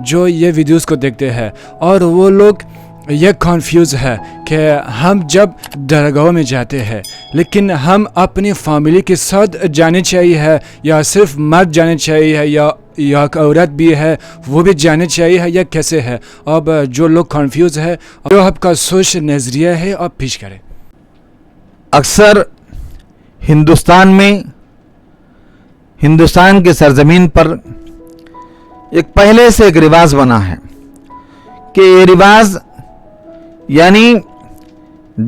جو یہ ویڈیوز کو دیکھتے ہیں اور وہ لوگ یہ کنفیوز ہے کہ ہم جب درگاہوں میں جاتے ہیں لیکن ہم اپنی فیملی کے ساتھ جانے چاہیے یا صرف مرد جانے چاہیے یا عورت بھی ہے وہ بھی جانے چاہیے یا کیسے ہے؟ اب جو لوگ کنفیوز ہے جو آپ کا سوچ نظریہ ہے آپ پیش کریں۔ اکثر ہندوستان کے سرزمین پر ایک پہلے سے ایک رواج بنا ہے کہ یہ رواج یعنی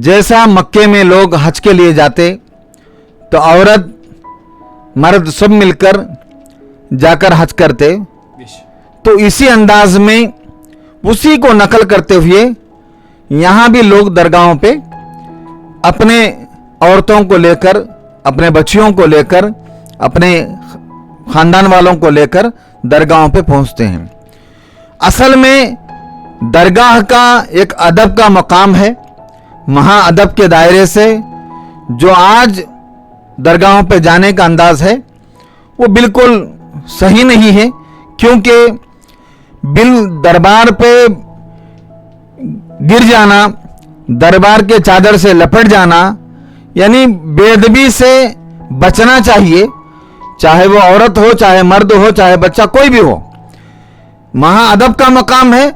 جیسا مکے میں لوگ حج کے لیے جاتے تو عورت مرد سب مل کر جا کر حج کرتے، تو اسی انداز میں اسی کو نقل کرتے ہوئے یہاں بھی لوگ درگاہوں پہ اپنے عورتوں کو لے کر، اپنے بچیوں کو لے کر، اپنے خاندان والوں کو لے کر درگاہوں پہ پہنچتے ہیں۔ اصل میں درگاہ کا ایک ادب کا مقام ہے، وہاں ادب کے دائرے سے جو آج درگاہوں پہ جانے کا انداز ہے وہ بالکل صحیح نہیں ہے، کیونکہ دربار پہ گر جانا، دربار کے چادر سے لپٹ جانا، یعنی بے ادبی سے بچنا چاہیے، چاہے وہ عورت ہو، چاہے مرد ہو، چاہے بچہ کوئی بھی ہو۔ وہاں ادب کا مقام ہے،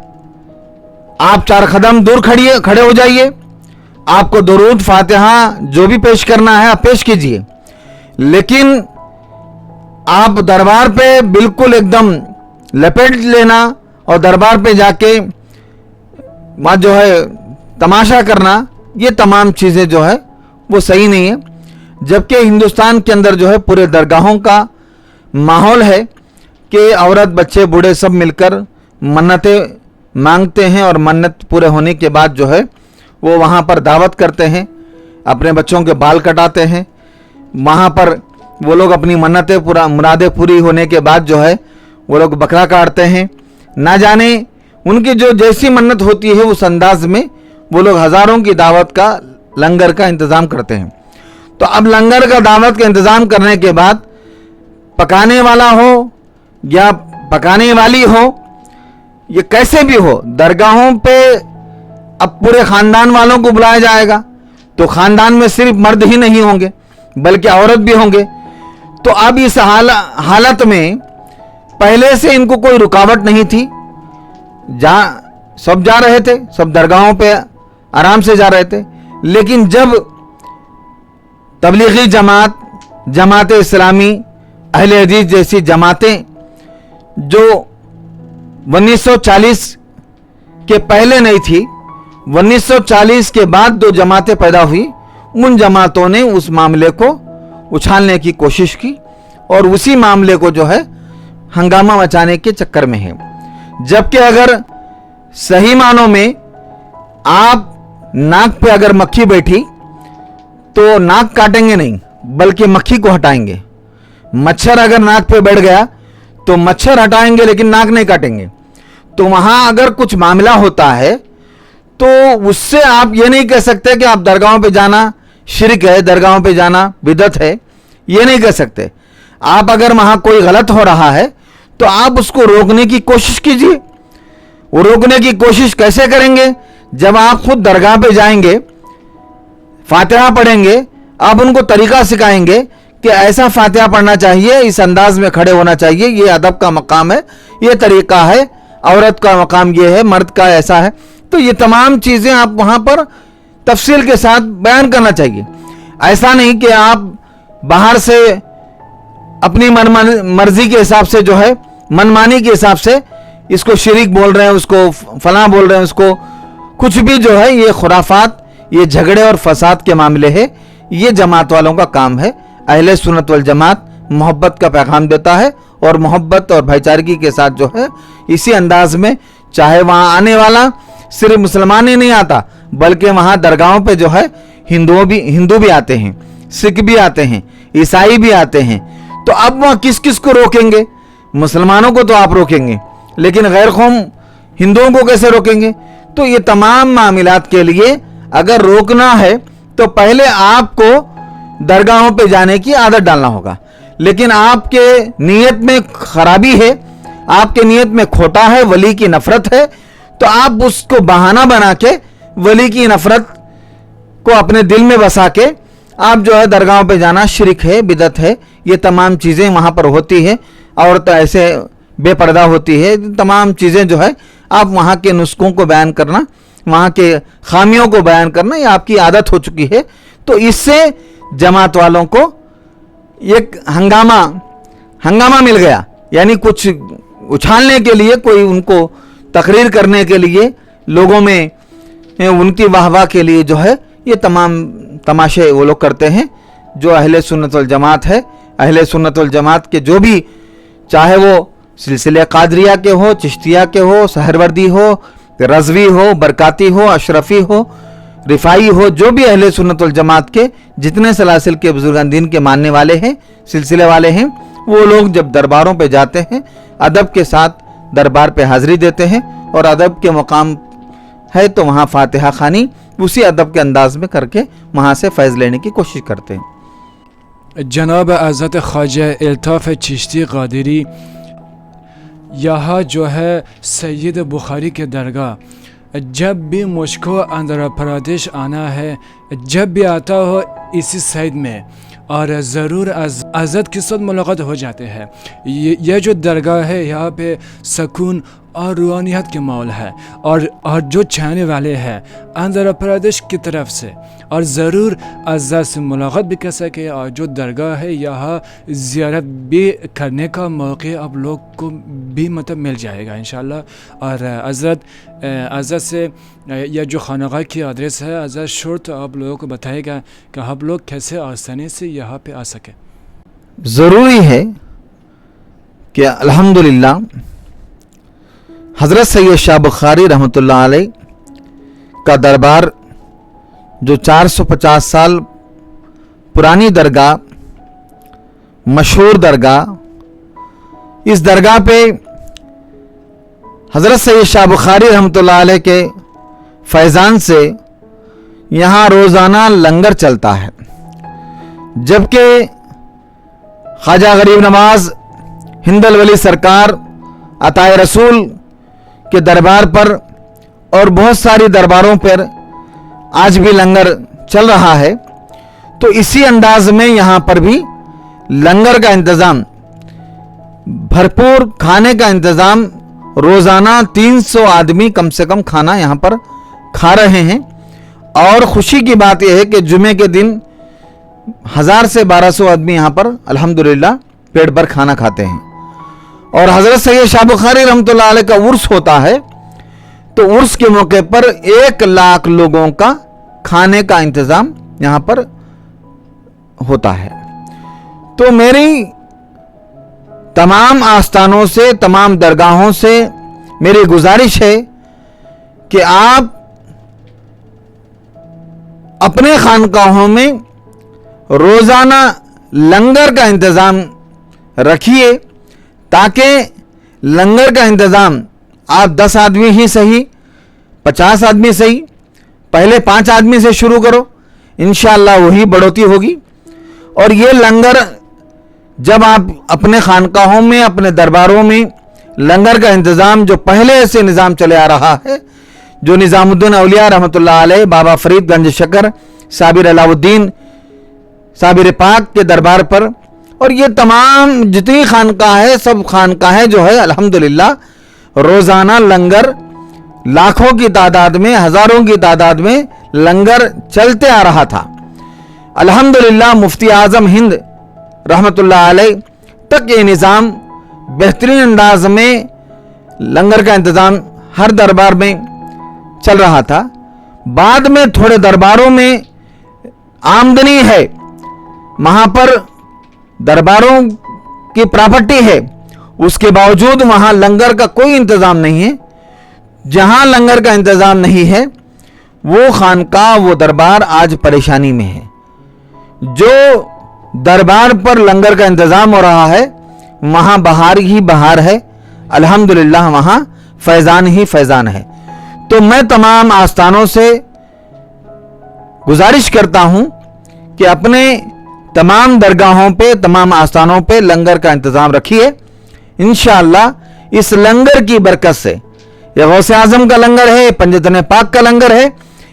آپ 4 قدم دور کھڑے ہو جائیے، آپ کو درود فاتحہ جو بھی پیش کرنا ہے آپ پیش کیجئے، لیکن آپ دربار پہ بالکل ایک دم لپیٹ لینا اور دربار پہ جا کے وہاں جو ہے تماشا کرنا، یہ تمام چیزیں جو ہے وہ صحیح نہیں ہے۔ جبکہ ہندوستان کے اندر جو ہے پورے درگاہوں کا ماحول ہے کہ عورت بچے بوڑھے سب مل کر منتیں مانگتے ہیں اور منت پورے ہونے کے بعد جو ہے وہ وہاں پر دعوت کرتے ہیں، اپنے بچوں کے بال کٹاتے ہیں، وہاں پر وہ لوگ اپنی مرادیں پوری ہونے کے بعد جو ہے وہ لوگ بکرا کاٹتے ہیں۔ نہ جانے ان کی جو جیسی منت ہوتی ہے اس انداز میں وہ لوگ ہزاروں کی دعوت کا لنگر کا انتظام کرتے ہیں۔ تو اب لنگر کا دعوت کا انتظام کرنے کے بعد پکانے والا ہو یا پکانے والی ہو، یہ کیسے بھی ہو، درگاہوں پہ اب پورے خاندان والوں کو بلایا جائے گا، تو خاندان میں صرف مرد ہی نہیں ہوں گے بلکہ عورت بھی ہوں گے۔ تو اب اس حالت میں پہلے سے ان کو کوئی رکاوٹ نہیں تھی، سب جا رہے تھے، سب درگاہوں پہ آرام سے جا رہے تھے، لیکن جب تبلیغی جماعت اسلامی، اہل حدیث جیسی جماعتیں جو 1940 کے پہلے نہیں تھی، 1940 کے بعد جو جماعتیں پیدا ہوئی، ان جماعتوں نے اس معاملے کو اچھالنے کی کوشش کی اور اسی معاملے کو جو ہے ہنگامہ مچانے کے چکر میں ہے۔ جبکہ اگر صحیح معنوں میں آپ ناک پہ اگر مکھی بیٹھی تو ناک کاٹیں گے نہیں بلکہ مکھی کو ہٹائیں گے، مچھر اگر ناک پہ بیٹھ گیا تو مچھر ہٹائیں گے لیکن ناک نہیں کاٹیں گے۔ تو وہاں اگر کچھ معاملہ ہوتا ہے تو اس سے آپ یہ نہیں کہہ سکتے کہ آپ درگاہوں پہ جانا شرک ہے، درگاہوں پہ جانا بدعت ہے، یہ نہیں کہہ سکتے۔ آپ اگر وہاں کوئی غلط ہو رہا ہے تو آپ اس کو روکنے کی کوشش کیجیے۔ وہ روکنے کی کوشش کیسے کریں گے؟ جب آپ خود درگاہ پہ جائیں گے، فاتحہ پڑھیں گے، آپ ان کو طریقہ سکھائیں گے کہ ایسا فاتحہ پڑھنا چاہیے، اس انداز میں کھڑے ہونا چاہیے، یہ ادب کا مقام ہے، یہ طریقہ ہے، عورت کا مقام یہ ہے، مرد کا ایسا ہے۔ تو یہ تمام چیزیں آپ وہاں پر تفصیل کے ساتھ بیان کرنا چاہیے۔ ایسا نہیں کہ آپ باہر سے اپنی مرضی کے حساب سے جو ہے منمانی کے حساب سے اس کو شریک بول رہے ہیں، اس کو فلاں بول رہے ہیں، اس کو کچھ بھی جو ہے یہ خرافات، یہ جھگڑے اور فساد کے معاملے ہے، یہ جماعت والوں کا کام ہے۔ اہل سنت والجماعت محبت کا پیغام دیتا ہے اور محبت اور بھائی چارگی کے ساتھ جو ہے اسی انداز میں، چاہے وہاں آنے والا صرف مسلمان ہی نہیں آتا بلکہ وہاں درگاہوں پہ جو ہے ہندو بھی آتے ہیں، سکھ بھی آتے ہیں، عیسائی بھی آتے ہیں۔ تو اب وہاں کس کو روکیں گے؟ مسلمانوں کو تو آپ روکیں گے لیکن غیر قوم ہندوؤں کو کیسے روکیں گے؟ تو یہ تمام معاملات کے لیے اگر روکنا ہے تو پہلے آپ کو درگاہوں پہ جانے کی عادت ڈالنا ہوگا۔ لیکن آپ کے نیت میں خرابی ہے، آپ کے نیت میں کھوٹا ہے, ولی کی نفرت ہے, تو آپ اس کو بہانہ بنا کے ولی کی نفرت کو اپنے دل میں بسا کے آپ جو ہے درگاہوں پہ جانا شرک ہے, بدعت ہے. یہ تمام چیزیں وہاں پر ہوتی ہے. عورت ایسے بے پردہ ہوتی ہے, تمام چیزیں جو ہے آپ وہاں کے نسخوں کو بیان کرنا, وہاں کے خامیوں کو بیان کرنا, یہ آپ کی عادت ہو چکی ہے. تو اس سے جماعت والوں کو ایک ہنگامہ مل گیا, یعنی کچھ اچھالنے کے لیے, کوئی ان کو تقریر کرنے کے لیے, لوگوں میں ان کی واہ واہ کے لیے جو ہے یہ تمام تماشے وہ لوگ کرتے ہیں. جو اہل سنت والجماعت ہے, اہل سنت والجماعت کے جو بھی, چاہے وہ سلسلہ قادریہ کے ہو, چشتیہ کے ہو, سہروردی ہو, رضوی ہو, برکاتی ہو, اشرفی ہو, رفائی ہو, جو بھی اہل سنت والجماعت کے جتنے سلاسل کے بزرگان دین کے ماننے والے ہیں, سلسلے والے ہیں, وہ لوگ جب درباروں پہ جاتے ہیں ادب کے ساتھ دربار پہ حاضری دیتے ہیں, اور ادب کے مقام ہے تو وہاں فاتحہ خوانی اسی ادب کے انداز میں کر کے وہاں سے فیض لینے کی کوشش کرتے ہیں. جناب حضرت خواجہ الطاف چشتی قادری, یہاں جو ہے سید بخاری کے درگاہ, جب بھی مجھ کو آندھرا پردیش آنا ہے, جب بھی آتا ہو اسی سائڈ میں, اور ضرور حضرت کے ساتھ ملاقات ہو جاتے ہیں. یہ جو درگاہ ہے یہاں پہ سکون اور روحانیت کے ماحول ہے, اور جو چاہنے والے ہیں آندھرا پردیش کی طرف سے, اور ضرور حضرت سے ملاقات بھی کر سکے, اور جو درگاہ ہے یہاں زیارت بھی کرنے کا موقع آپ لوگ کو بھی مل جائے گا انشاءاللہ. اور حضرت سے یا جو خانقاہ کی ایڈریس ہے حضرت شورت آپ لوگوں کو بتائے گا کہ آپ لوگ کیسے آسانی سے یہاں پہ آ سکیں. ضروری ہے کہ الحمدللہ حضرت سید شاہ بخاری رحمۃ اللہ علیہ کا دربار, جو 450 سال پرانی درگاہ, مشہور درگاہ, اس درگاہ پہ حضرت سید شاہ بخاری رحمۃ اللہ علیہ کے فیضان سے یہاں روزانہ لنگر چلتا ہے. جبکہ خواجہ غریب نواز ہند الولی سرکار عطائے رسول کے دربار پر اور بہت ساری درباروں پر آج بھی لنگر چل رہا ہے. تو اسی انداز میں یہاں پر بھی لنگر کا انتظام, بھرپور کھانے کا انتظام, روزانہ 300 آدمی کم سے کم کھانا یہاں پر کھا رہے ہیں. اور خوشی کی بات یہ ہے کہ جمعے کے دن 1000 سے 1200 آدمی یہاں پر الحمدللہ پیٹ بھر کھانا کھاتے ہیں. اور حضرت سید شاہ بخاری رحمۃ اللہ علیہ کا عرس ہوتا ہے, تو عرس کے موقع پر 1 لاکھ لوگوں کا کھانے کا انتظام یہاں پر ہوتا ہے. تو میری تمام آستانوں سے, تمام درگاہوں سے میری گزارش ہے کہ آپ اپنے خانقاہوں میں روزانہ لنگر کا انتظام رکھیے, تاکہ لنگر کا انتظام آپ 10 آدمی ہی صحیح, 50 آدمی صحیح, پہلے 5 آدمی سے شروع کرو, انشاءاللہ وہی بڑھوتی ہوگی. اور یہ لنگر جب آپ اپنے خانقاہوں میں, اپنے درباروں میں لنگر کا انتظام جو پہلے سے نظام چلے آ رہا ہے, جو نظام الدین اولیاء رحمۃ اللہ علیہ, بابا فرید گنج شکر, صابر علاؤ الدین, صابر پاک کے دربار پر, اور یہ تمام جتنی خانقاہ ہے, سب خانقاہیں جو ہے الحمدللہ روزانہ لنگر لاکھوں کی تعداد میں, ہزاروں کی تعداد میں لنگر چلتے آ رہا تھا. الحمدللہ مفتی اعظم ہند رحمۃ اللہ علیہ تک یہ نظام بہترین انداز میں لنگر کا انتظام ہر دربار میں چل رہا تھا. بعد میں تھوڑے درباروں میں آمدنی ہے, وہاں پر درباروں کی پراپرٹی ہے, اس کے باوجود وہاں لنگر کا کوئی انتظام نہیں ہے. جہاں لنگر کا انتظام نہیں ہے وہ خانقاہ, وہ دربار آج پریشانی میں ہے. جو دربار پر لنگر کا انتظام ہو رہا ہے وہاں بہار ہی بہار ہے, الحمدللہ وہاں فیضان ہی فیضان ہے. تو میں تمام آستانوں سے گزارش کرتا ہوں کہ اپنے تمام درگاہوں پہ, تمام آستانوں پہ لنگر کا انتظام رکھیے. انشاءاللہ اس لنگر کی برکت سے، یہ غوث اعظم کا لنگر ہے، یہ پنجتن پاک کا لنگر ہے،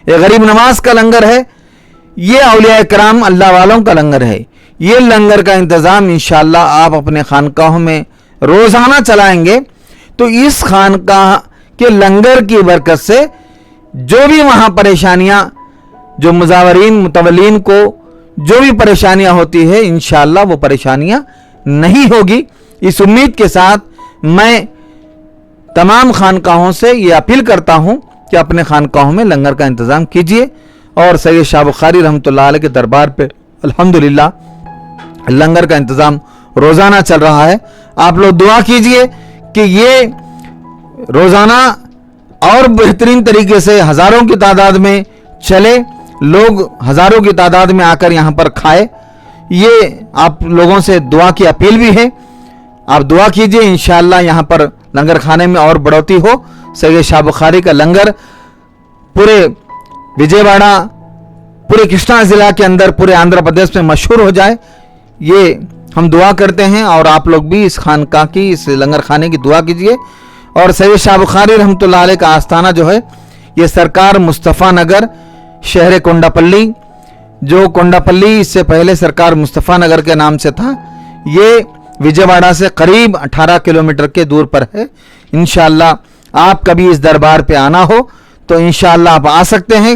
یہ غریب نواز کا لنگر ہے، یہ اولیاء کرام اللہ والوں کا لنگر ہے، یہ لنگر کا انتظام انشاءاللہ آپ اپنے خانقاہوں میں روزانہ چلائیں گے تو اس خانقاہ کے لنگر کی برکت سے جو بھی وہاں پریشانیاں، جو مزاورین متولین کو جو بھی پریشانیاں ہوتی ہے انشاءاللہ وہ پریشانیاں نہیں ہوگی۔ اس امید کے ساتھ میں تمام خانقاہوں سے یہ اپیل کرتا ہوں کہ اپنے خانقاہوں میں لنگر کا انتظام کیجئے، اور سید شاہ بخاری رحمۃ اللہ علیہ کے دربار پہ الحمدللہ لنگر کا انتظام روزانہ چل رہا ہے۔ آپ لوگ دعا کیجئے کہ یہ روزانہ اور بہترین طریقے سے ہزاروں کی تعداد میں چلے، لوگ ہزاروں کی تعداد میں آ کر یہاں پر کھائے۔ یہ آپ لوگوں سے دعا کی اپیل بھی ہے، آپ دعا کیجئے انشاءاللہ یہاں پر لنگر کھانے میں اور بڑھوتی ہو، سید شاہ بخاری کا لنگر پورے وجے واڑہ، پورے کرشنا ضلع کے اندر، پورے آندھرا پردیش میں مشہور ہو جائے، یہ ہم دعا کرتے ہیں۔ اور آپ لوگ بھی اس خانقاہ کی، اس لنگر کھانے کی دعا کیجئے۔ اور سید شاہ بخاری رحمۃ اللہ علیہ کا آستانہ جو ہے یہ سرکار مصطفیٰ نگر، شہر کونڈاپلی، جو کونڈاپلی اس سے پہلے سرکار مصطفیٰ نگر کے نام سے تھا، یہ وجے واڑہ سے قریب 18 کلومیٹر کے دور پر ہے۔ انشاءاللہ آپ کبھی اس دربار پہ آنا ہو تو انشاءاللہ آپ آ سکتے ہیں۔